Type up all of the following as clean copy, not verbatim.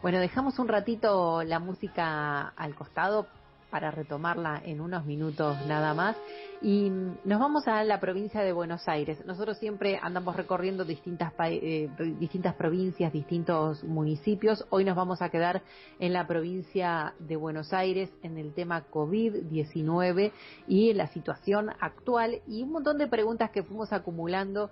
Bueno, dejamos un ratito la música al costado para retomarla en unos minutos nada más y nos vamos a la provincia de Buenos Aires. Nosotros siempre andamos recorriendo distintas provincias, distintos municipios. Hoy nos vamos a quedar en la provincia de Buenos Aires en el tema COVID-19 y en la situación actual y un montón de preguntas que fuimos acumulando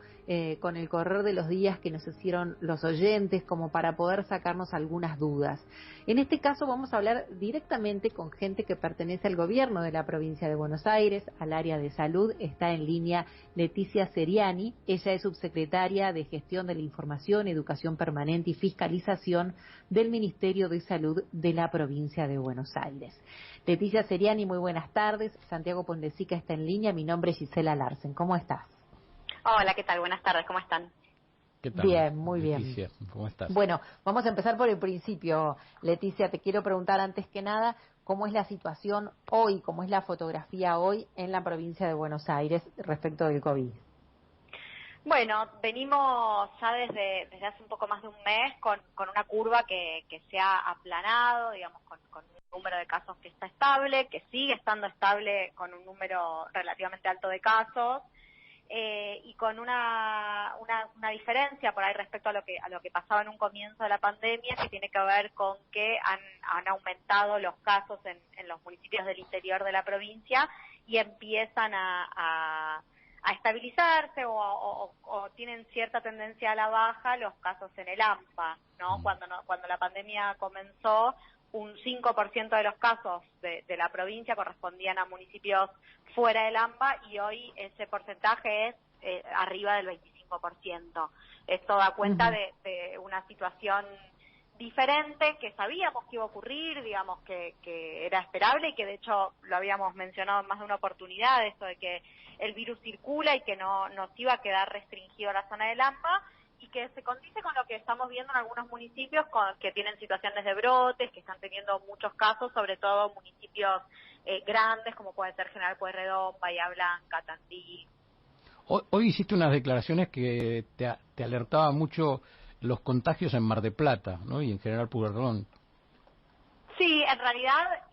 con el correr de los días que nos hicieron los oyentes como para poder sacarnos algunas dudas. En este caso vamos a hablar directamente con gente que pertenece al gobierno de la provincia de Buenos Aires, al área de salud. Está en línea Leticia Seriani. Ella es subsecretaria de Gestión de la Información, Educación Permanente y Fiscalización del Ministerio de Salud de la provincia de Buenos Aires. Leticia Seriani, muy buenas tardes. Santiago Pondesica está en línea. Mi nombre es Gisela Larsen. ¿Cómo estás? Hola, ¿qué tal? Buenas tardes, ¿cómo están? ¿Qué tal? Bien, muy Leticia, bien. ¿cómo estás? Bueno, vamos a empezar por el principio. Leticia, te quiero preguntar antes que nada, ¿cómo es la situación hoy, cómo es la fotografía hoy en la provincia de Buenos Aires respecto del COVID? Bueno, venimos ya desde hace un poco más de un mes con una curva que se ha aplanado, digamos, con un número de casos que está estable, que sigue estando estable con un número relativamente alto de casos. Y con una diferencia por ahí respecto a lo que pasaba en un comienzo de la pandemia, que tiene que ver con que han aumentado los casos en los municipios del interior de la provincia y empiezan a estabilizarse o tienen cierta tendencia a la baja los casos en el AMPA, ¿no? Cuando la pandemia comenzó, un 5% de los casos de la provincia correspondían a municipios fuera del AMBA y hoy ese porcentaje es arriba del 25%. Esto da cuenta de una situación diferente que sabíamos que iba a ocurrir, digamos que era esperable y que de hecho lo habíamos mencionado en más de una oportunidad, esto de que el virus circula y que no nos iba a quedar restringido a la zona del AMBA, y que se condice con lo que estamos viendo en algunos municipios que tienen situaciones de brotes, que están teniendo muchos casos, sobre todo municipios grandes, como puede ser General Pueyrredón, Bahía Blanca, Tandil. Hoy hiciste unas declaraciones que te alertaba mucho los contagios en Mar del Plata, ¿no? Y en General Pueyrredón. Sí, en realidad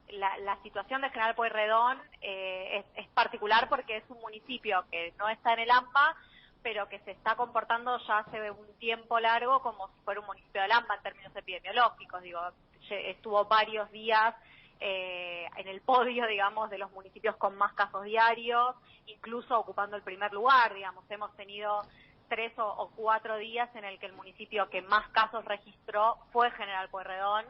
la situación de General Pueyrredón es particular porque es un municipio que no está en el AMBA, pero que se está comportando ya hace un tiempo largo como si fuera un municipio del AMBA en términos epidemiológicos. Digo, estuvo varios días en el podio, digamos, de los municipios con más casos diarios, incluso ocupando el primer lugar, digamos. Hemos tenido 3 o 4 días en el que el municipio que más casos registró fue General Pueyrredón,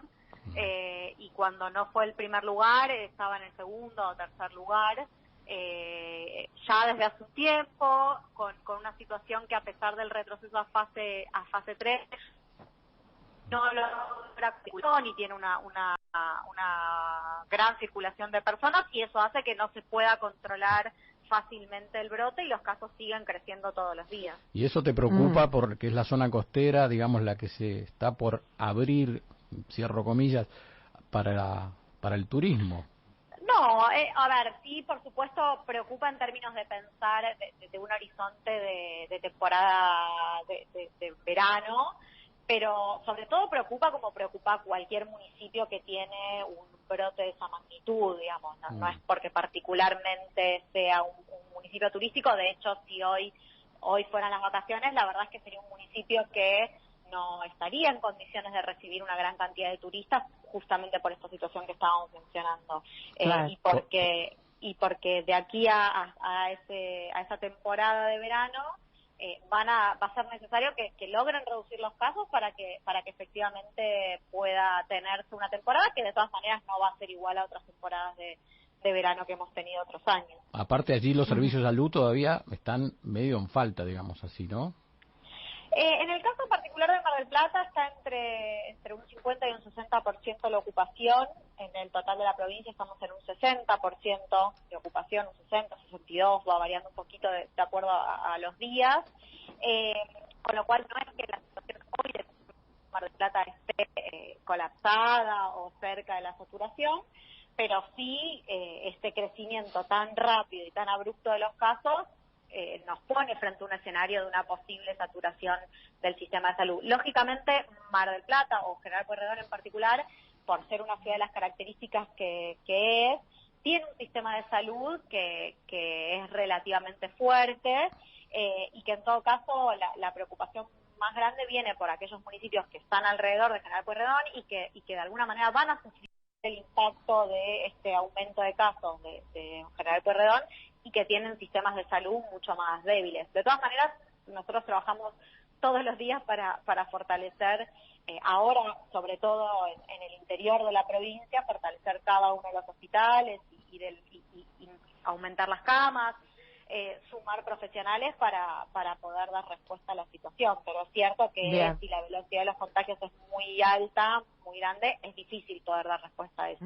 y cuando no fue el primer lugar, estaba en el segundo o tercer lugar. Ya desde hace un tiempo, con una situación que a pesar del retroceso a fase 3, no logra circulación y tiene una gran circulación de personas, y eso hace que no se pueda controlar fácilmente el brote y los casos siguen creciendo todos los días. ¿Y eso te preocupa porque es la zona costera, digamos, la que se está por abrir, cierro comillas, para el turismo? No, a ver, sí, por supuesto preocupa en términos de pensar de un horizonte de temporada de verano, pero sobre todo preocupa como preocupa cualquier municipio que tiene un brote de esa magnitud, digamos, no es porque particularmente sea un municipio turístico. De hecho, si hoy fueran las vacaciones, la verdad es que sería un municipio que no estaría en condiciones de recibir una gran cantidad de turistas, justamente por esta situación que estábamos mencionando. Claro. Y porque de aquí a esa temporada de verano va a ser necesario que logren reducir los casos para que efectivamente pueda tenerse una temporada que de todas maneras no va a ser igual a otras temporadas de verano que hemos tenido otros años. Aparte, allí los servicios de salud todavía están medio en falta, digamos así, ¿no? En el caso particular de Mar del Plata está entre un 50 y un 60% la ocupación. En el total de la provincia estamos en un 60% de ocupación, un 60, 62, va variando un poquito de acuerdo a los días. Con lo cual no es que la situación hoy de Mar del Plata esté colapsada o cerca de la saturación, pero sí este crecimiento tan rápido y tan abrupto de los casos nos pone frente a un escenario de una posible saturación del sistema de salud. Lógicamente, Mar del Plata o General Pueyrredón en particular, por ser una ciudad de las características que es, tiene un sistema de salud que es relativamente fuerte y que en todo caso la preocupación más grande viene por aquellos municipios que están alrededor de General Pueyrredón y que de alguna manera van a sufrir el impacto de este aumento de casos de General Pueyrredón y que tienen sistemas de salud mucho más débiles. De todas maneras, nosotros trabajamos todos los días para fortalecer, ahora sobre todo en el interior de la provincia, fortalecer cada uno de los hospitales y aumentar las camas, sumar profesionales para poder dar respuesta a la situación. Pero es cierto que si la velocidad de los contagios es muy alta, muy grande, es difícil poder dar respuesta a eso.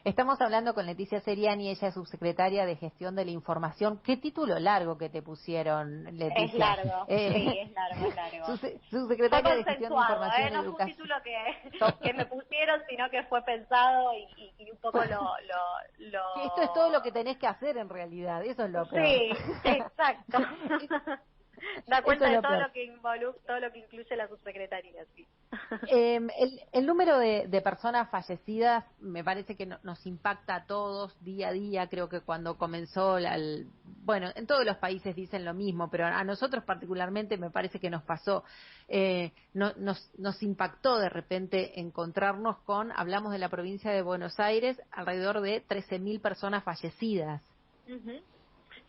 Estamos hablando con Leticia Seriani, ella es subsecretaria de Gestión de la Información. ¿Qué título largo que te pusieron, Leticia? Es largo, sí, es largo. Subsecretaria de Gestión de Información y no Educación. fue un título que me pusieron, sino que fue pensado y un poco Que esto es todo lo que tenés que hacer en realidad, eso es lo peor. Sí, exacto. Da cuenta de todo lo que incluye la subsecretaría, sí. El número de personas fallecidas me parece que nos impacta a todos día a día. Creo que cuando comenzó, bueno, en todos los países dicen lo mismo, pero a nosotros particularmente me parece que nos pasó, nos impactó de repente encontrarnos hablamos de la provincia de Buenos Aires, alrededor de 13.000 personas fallecidas. Uh-huh.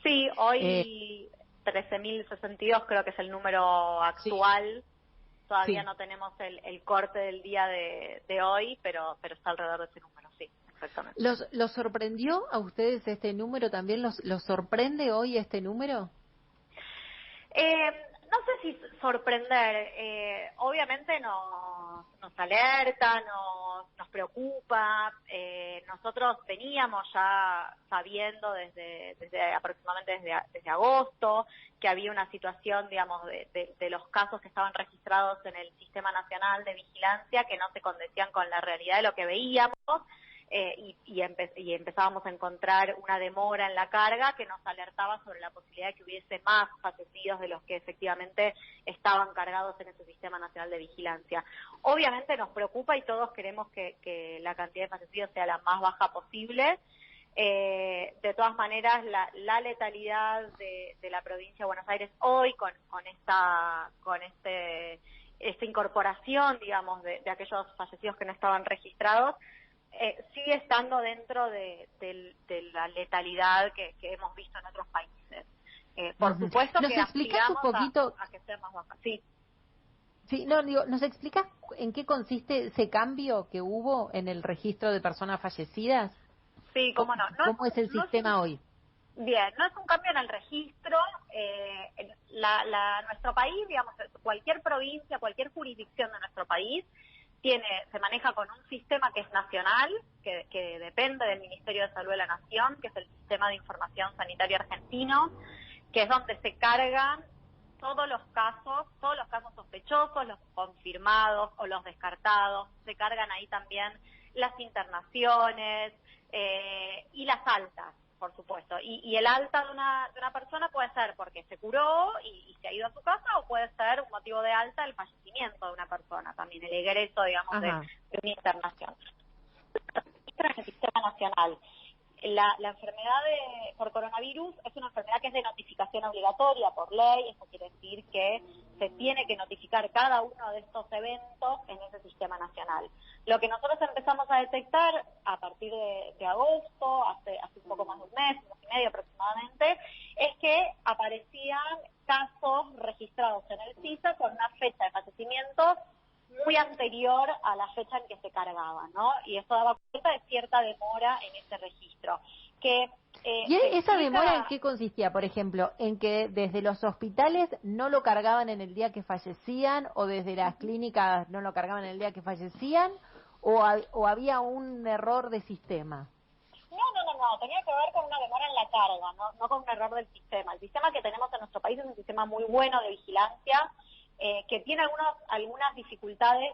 Sí, hoy 13.062 creo que es el número actual. Sí. Todavía no tenemos el corte del día de hoy, pero está alrededor de ese número, sí, exactamente. ¿Los sorprendió a ustedes este número también? ¿Los sorprende hoy este número? No sé si sorprender. Obviamente nos alerta, nos preocupa. Nosotros veníamos ya sabiendo desde aproximadamente desde agosto que había una situación, digamos, de los casos que estaban registrados en el Sistema Nacional de Vigilancia que no se condecían con la realidad de lo que veíamos. Y empezábamos a encontrar una demora en la carga que nos alertaba sobre la posibilidad de que hubiese más fallecidos de los que efectivamente estaban cargados en ese Sistema Nacional de Vigilancia. Obviamente nos preocupa y todos queremos que la cantidad de fallecidos sea la más baja posible. De todas maneras, la letalidad de la provincia de Buenos Aires hoy con esta incorporación, digamos, de aquellos fallecidos que no estaban registrados, sigue estando dentro de la letalidad que hemos visto en otros países. Por supuesto que aspiramos a que sea más baja. Sí. Sí, ¿nos explicas en qué consiste ese cambio que hubo en el registro de personas fallecidas? Sí, cómo no. ¿Cómo es el sistema hoy? Bien, no es un cambio en el registro. Nuestro país, digamos, cualquier provincia, cualquier jurisdicción de nuestro país se maneja con un sistema que es nacional, que depende del Ministerio de Salud de la Nación, que es el Sistema de Información Sanitaria Argentino, que es donde se cargan todos los casos sospechosos, los confirmados o los descartados. Se cargan ahí también las internaciones y las altas, por supuesto. Y el alta de una persona puede ser porque se curó y se ha ido a su casa, o puede ser un motivo de alta el fallecimiento de una persona, también el egreso, digamos, de una internación. En el sistema nacional, la enfermedad por coronavirus es una enfermedad que es de notificación obligatoria por ley. Eso quiere decir que se tiene que notificar cada uno de estos eventos en ese sistema nacional. Lo que nosotros empezamos a detectar a partir de agosto, hace un poco más de un mes y medio aproximadamente, es que aparecían casos registrados en el CISA con una fecha de fallecimiento muy anterior a la fecha en que se cargaba, ¿no? Y eso daba cuenta de cierta demora en ese registro. ¿Y esa demora en qué consistía? Por ejemplo, en que desde los hospitales no lo cargaban en el día que fallecían, o desde las clínicas no lo cargaban en el día que fallecían, o había un error de sistema. No, tenía que ver con una demora en la carga, no con un error del sistema. El sistema que tenemos en nuestro país es un sistema muy bueno de vigilancia. que tiene algunas dificultades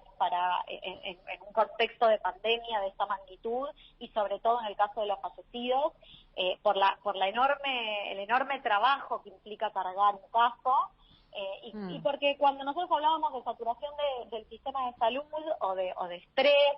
en un contexto de pandemia de esta magnitud y sobre todo en el caso de los fallecidos, por el enorme trabajo que implica cargar un caso, y porque cuando nosotros hablábamos de saturación del sistema de salud o de estrés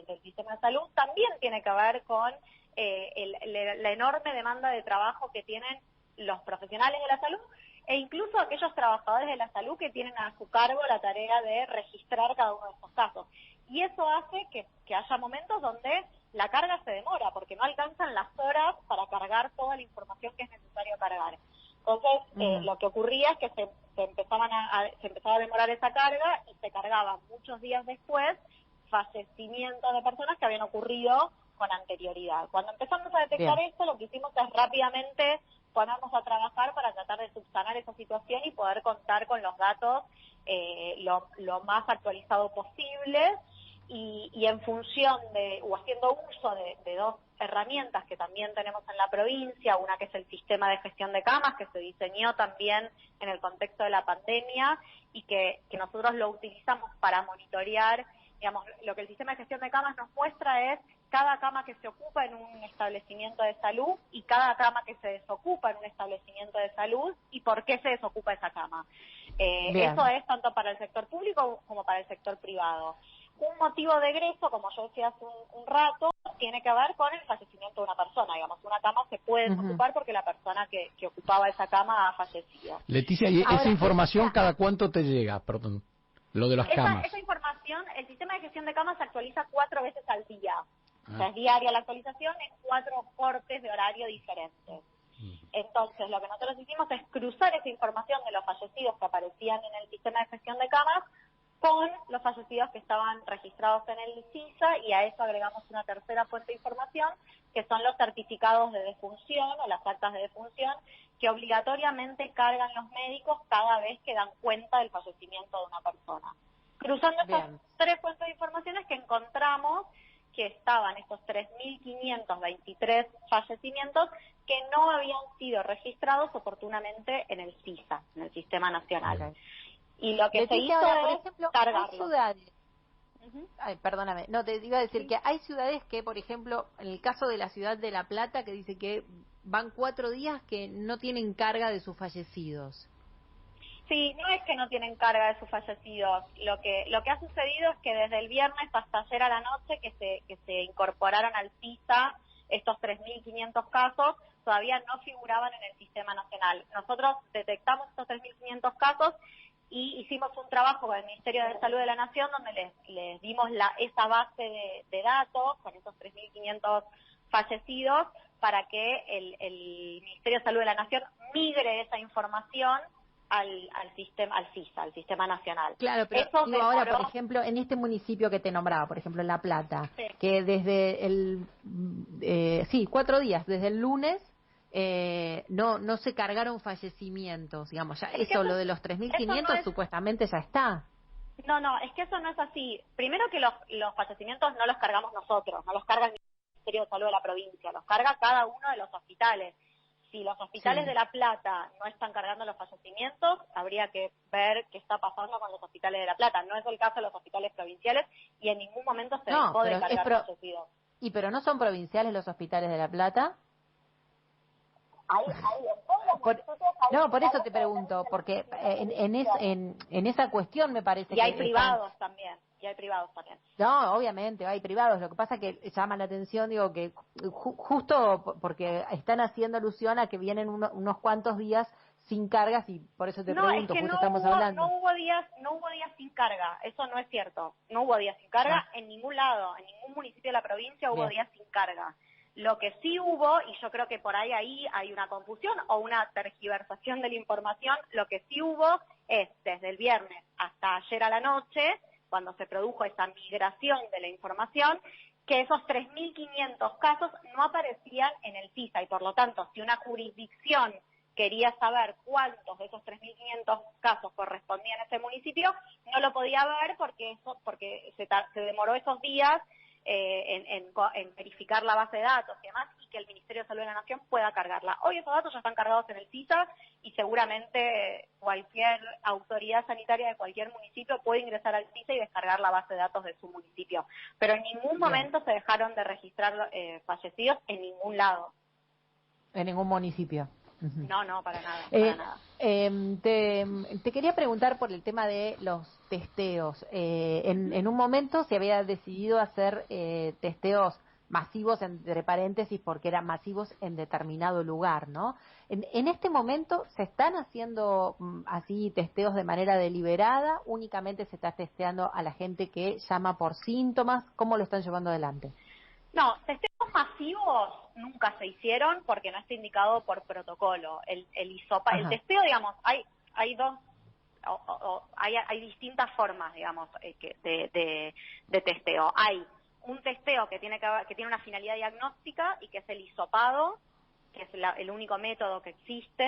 del sistema de salud, también tiene que ver con la enorme demanda de trabajo que tienen los profesionales de la salud e incluso aquellos trabajadores de la salud que tienen a su cargo la tarea de registrar cada uno de estos casos. Y eso hace que haya momentos donde la carga se demora, porque no alcanzan las horas para cargar toda la información que es necesario cargar. Entonces, lo que ocurría es que se empezaba a demorar esa carga y se cargaban muchos días después fallecimientos de personas que habían ocurrido con anterioridad. Cuando empezamos a detectar esto, lo que hicimos es rápidamente ponernos a trabajar para tratar de subsanar esa situación y poder contar con los datos lo más actualizado posible y en función o haciendo uso de dos herramientas que también tenemos en la provincia, una que es el sistema de gestión de camas, que se diseñó también en el contexto de la pandemia y que nosotros lo utilizamos para monitorear, digamos, lo que el sistema de gestión de camas nos muestra es cada cama que se ocupa en un establecimiento de salud y cada cama que se desocupa en un establecimiento de salud y por qué se desocupa esa cama. Eso es tanto para el sector público como para el sector privado. Un motivo de egreso, como yo decía hace un rato, tiene que ver con el fallecimiento de una persona. Digamos, una cama se puede desocupar porque la persona que ocupaba esa cama ha fallecido. Leticia, ¿y esa información cada cuánto te llega? Perdón, lo de las camas. Esa información, el sistema de gestión de camas se actualiza 4 veces al día. O sea, es diaria la actualización en 4 cortes de horario diferentes. Entonces, lo que nosotros hicimos es cruzar esa información de los fallecidos que aparecían en el sistema de gestión de camas con los fallecidos que estaban registrados en el CISA y a eso agregamos una tercera fuente de información que son los certificados de defunción o las actas de defunción que obligatoriamente cargan los médicos cada vez que dan cuenta del fallecimiento de una persona. Cruzando estas 3 fuentes de información es que encontramos que estaban estos 3.523 fallecimientos que no habían sido registrados oportunamente en el CISA, en el Sistema Nacional. Y lo que se hizo por es ejemplo, cargarlo. Hay ciudades, ay, perdóname, no, te iba a decir que hay ciudades que, por ejemplo, en el caso de la ciudad de La Plata, que dice que van 4 días que no tienen carga de sus fallecidos. Sí, no es que no tienen carga de sus fallecidos. Lo que ha sucedido es que desde el viernes hasta ayer a la noche que se incorporaron al CISA estos 3.500 casos, todavía no figuraban en el Sistema Nacional. Nosotros detectamos estos 3.500 casos y hicimos un trabajo con el Ministerio de Salud de la Nación donde les dimos esa base de datos con esos 3.500 fallecidos para que el Ministerio de Salud de la Nación migre esa información al CISA, al Sistema Nacional. Claro, pero eso digo ahora, por ejemplo, en este municipio que te nombraba, por ejemplo, en La Plata, que desde 4 días, desde el lunes, no se cargaron fallecimientos, digamos, ya eso lo de los 3.500 supuestamente ya está. No, es que eso no es así. Primero que los fallecimientos no los cargamos nosotros, no los carga el Ministerio de Salud de la provincia, los carga cada uno de los hospitales. Si los hospitales de La Plata no están cargando los fallecimientos, habría que ver qué está pasando con los hospitales de La Plata. No es el caso de los hospitales provinciales y en ningún momento se dejó de cargar fallecidos. ¿Y pero no son provinciales los hospitales de La Plata? Por eso te pregunto, porque en esa cuestión me parece que... Y hay privados también. No, obviamente, hay privados. Lo que pasa que llama la atención, digo, que justo porque están haciendo alusión a que vienen unos cuantos días sin cargas y por eso te pregunto, justo estamos hablando. No hubo días sin carga, eso no es cierto. No hubo días sin carga en ningún lado, en ningún municipio de la provincia hubo días sin carga. Lo que sí hubo, y yo creo que por ahí hay una confusión o una tergiversación de la información, lo que sí hubo es desde el viernes hasta ayer a la noche, cuando se produjo esa migración de la información, que esos 3.500 casos no aparecían en el CISA y por lo tanto, si una jurisdicción quería saber cuántos de esos 3.500 casos correspondían a ese municipio, no lo podía ver porque se demoró esos días en verificar la base de datos y demás, y que el Ministerio de Salud de la Nación pueda cargarla. Hoy esos datos ya están cargados en el CISA y seguramente cualquier autoridad sanitaria de cualquier municipio puede ingresar al CISA y descargar la base de datos de su municipio. Pero en ningún momento se dejaron de registrar fallecidos en ningún lado. En ningún municipio. No, para nada. Para nada. Te quería preguntar por el tema de los testeos. En un momento se había decidido hacer testeos masivos, entre paréntesis, porque eran masivos en determinado lugar, ¿no? En este momento, ¿se están haciendo así testeos de manera deliberada? ¿Únicamente se está testeando a la gente que llama por síntomas? ¿Cómo lo están llevando adelante? No, testeos masivos nunca se hicieron porque no está indicado por protocolo. El testeo, digamos, hay dos, hay distintas formas, digamos, de testeo. Hay un testeo que tiene una finalidad diagnóstica y que es el hisopado, que es el único método que existe.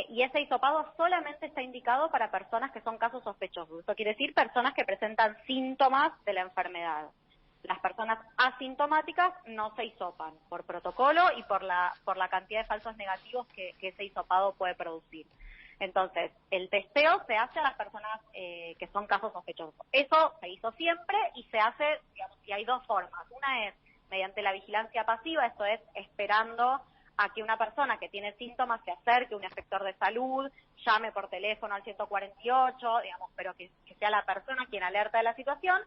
Y ese hisopado solamente está indicado para personas que son casos sospechosos. Eso quiere decir personas que presentan síntomas de la enfermedad. Las personas asintomáticas no se hisopan por protocolo y por la cantidad de falsos negativos que ese hisopado puede producir. Entonces, el testeo se hace a las personas que son casos sospechosos. Eso se hizo siempre y se hace, digamos, y hay dos formas. Una es mediante la vigilancia pasiva, esto es esperando a que una persona que tiene síntomas se acerque, un inspector de salud, llame por teléfono al 148, digamos, pero que sea la persona quien alerta de la situación.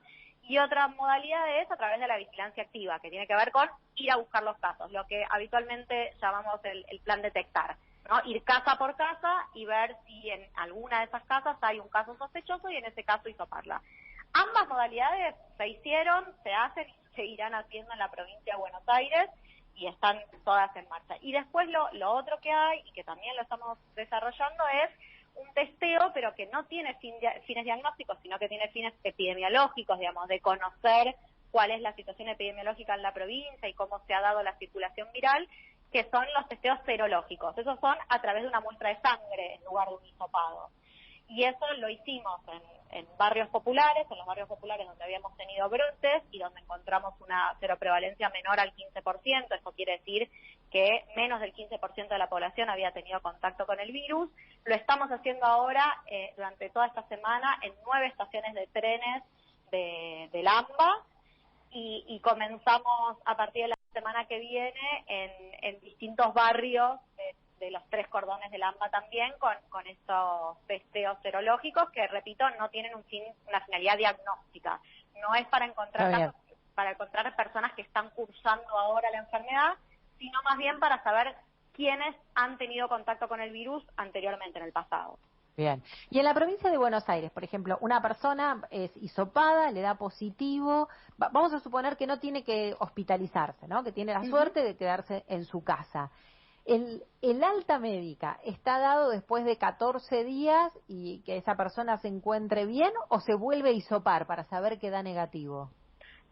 Y otra modalidad es a través de la vigilancia activa, que tiene que ver con ir a buscar los casos, lo que habitualmente llamamos el plan detectar, ¿no? Ir casa por casa y ver si en alguna de esas casas hay un caso sospechoso y en ese caso hisoparla. Ambas modalidades se hicieron, se hacen y se seguirán haciendo en la provincia de Buenos Aires y están todas en marcha. Y después lo otro que hay, y que también lo estamos desarrollando, es un testeo, pero que no tiene fines diagnósticos, sino que tiene fines epidemiológicos, digamos, de conocer cuál es la situación epidemiológica en la provincia y cómo se ha dado la circulación viral, que son los testeos serológicos. Esos son a través de una muestra de sangre en lugar de un hisopado. Y eso lo hicimos en barrios populares, en los barrios populares donde habíamos tenido brotes y donde encontramos una seroprevalencia menor al 15%. Eso quiere decir que menos del 15% de la población había tenido contacto con el virus. Lo estamos haciendo ahora durante toda esta semana en 9 estaciones de trenes del AMBA y comenzamos a partir de la semana que viene en distintos barrios de los 3 cordones del AMBA también con estos testeos serológicos que, repito, no tienen una finalidad diagnóstica. No es para encontrar personas que están cursando ahora la enfermedad, sino más bien para saber quiénes han tenido contacto con el virus anteriormente, en el pasado. Bien. Y en la provincia de Buenos Aires, por ejemplo, una persona es hisopada, le da positivo, vamos a suponer que no tiene que hospitalizarse, ¿no? Que tiene la suerte de quedarse en su casa. El alta médica está dado después de 14 días y que esa persona se encuentre bien, o se vuelve a hisopar para saber que da negativo.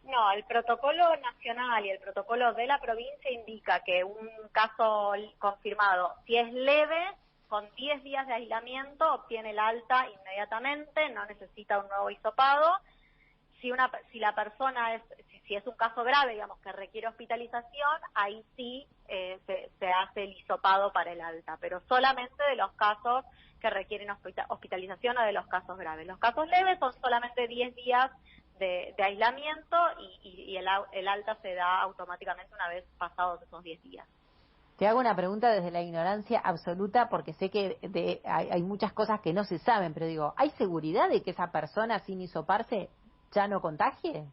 No, el protocolo nacional y el protocolo de la provincia indica que un caso confirmado, si es leve, con 10 días de aislamiento obtiene el alta inmediatamente, no necesita un nuevo hisopado. Si la persona si es un caso grave, digamos, que requiere hospitalización, ahí sí se hace el hisopado para el alta, pero solamente de los casos que requieren hospitalización o de los casos graves. Los casos leves son solamente 10 días de aislamiento y el alta se da automáticamente una vez pasados esos 10 días. Te hago una pregunta desde la ignorancia absoluta, porque sé que hay muchas cosas que no se saben, pero digo, ¿hay seguridad de que esa persona sin hisoparse ya no contagie?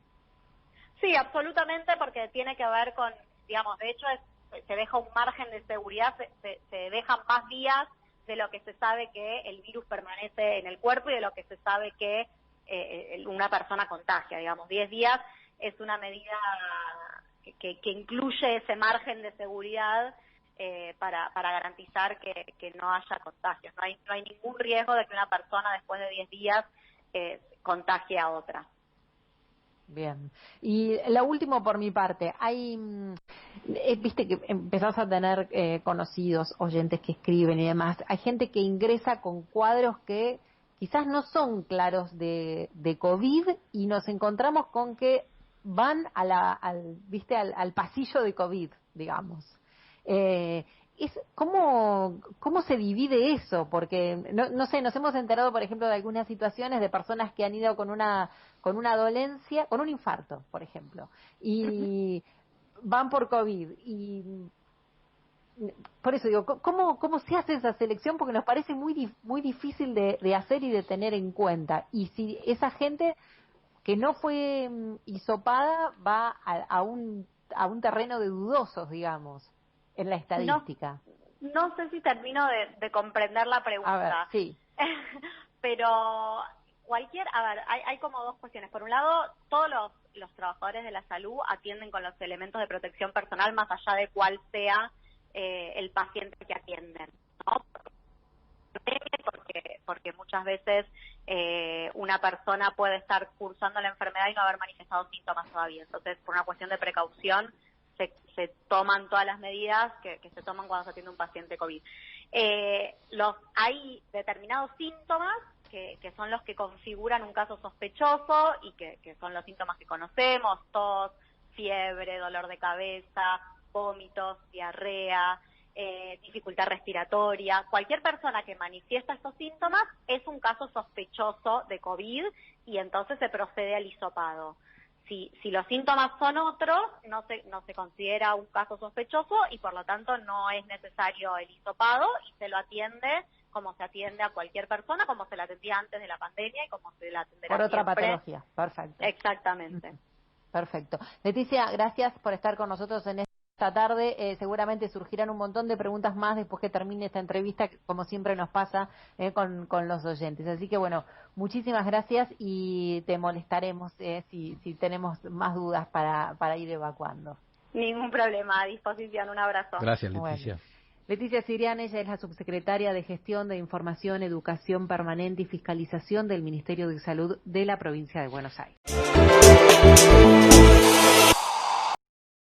Sí, absolutamente, porque tiene que ver con, digamos, de hecho se deja un margen de seguridad, se dejan más días de lo que se sabe que el virus permanece en el cuerpo y de lo que se sabe que una persona contagia, digamos. 10 días es una medida que incluye ese margen de seguridad para garantizar que no haya contagios. No hay ningún riesgo de que una persona después de 10 días contagie a otra. Bien. Y la última por mi parte, viste que empezás a tener conocidos, oyentes que escriben y demás, hay gente que ingresa con cuadros que quizás no son claros de COVID y nos encontramos con que van ¿viste? Al pasillo de COVID, digamos. ¿Cómo se divide eso? Porque, no sé, nos hemos enterado, por ejemplo, de algunas situaciones de personas que han ido con una dolencia, con un infarto, por ejemplo, y van por COVID. Y por eso digo, ¿cómo se hace esa selección? Porque nos parece muy difícil de hacer y de tener en cuenta. Y si esa gente que no fue hisopada va a un terreno de dudosos, digamos, en la estadística. No sé si termino de comprender la pregunta. A ver, sí. Pero hay como dos cuestiones. Por un lado, todos los trabajadores de la salud atienden con los elementos de protección personal más allá de cuál sea el paciente que atienden, ¿no? Porque muchas veces una persona puede estar cursando la enfermedad y no haber manifestado síntomas todavía. Entonces, por una cuestión de precaución, se toman todas las medidas que se toman cuando se atiende un paciente COVID. Hay determinados síntomas que son los que configuran un caso sospechoso y que son los síntomas que conocemos: tos, fiebre, dolor de cabeza, vómitos, diarrea, dificultad respiratoria. Cualquier persona que manifiesta estos síntomas es un caso sospechoso de COVID y entonces se procede al hisopado. Si los síntomas son otros, no se considera un caso sospechoso y por lo tanto no es necesario el hisopado y se lo atiende como se atiende a cualquier persona, como se la atendía antes de la pandemia y como se la atenderá por otra siempre. Patología. Perfecto. Exactamente. Perfecto. Leticia, gracias por estar con nosotros en esta tarde. Seguramente surgirán un montón de preguntas más después que termine esta entrevista, como siempre nos pasa con los oyentes. Así que bueno, muchísimas gracias y te molestaremos si tenemos más dudas para ir evacuando. Ningún problema, a disposición. Un abrazo. Gracias, Leticia. Bueno. Leticia Sirian, ella es la subsecretaria de Gestión de Información, Educación Permanente y Fiscalización del Ministerio de Salud de la provincia de Buenos Aires.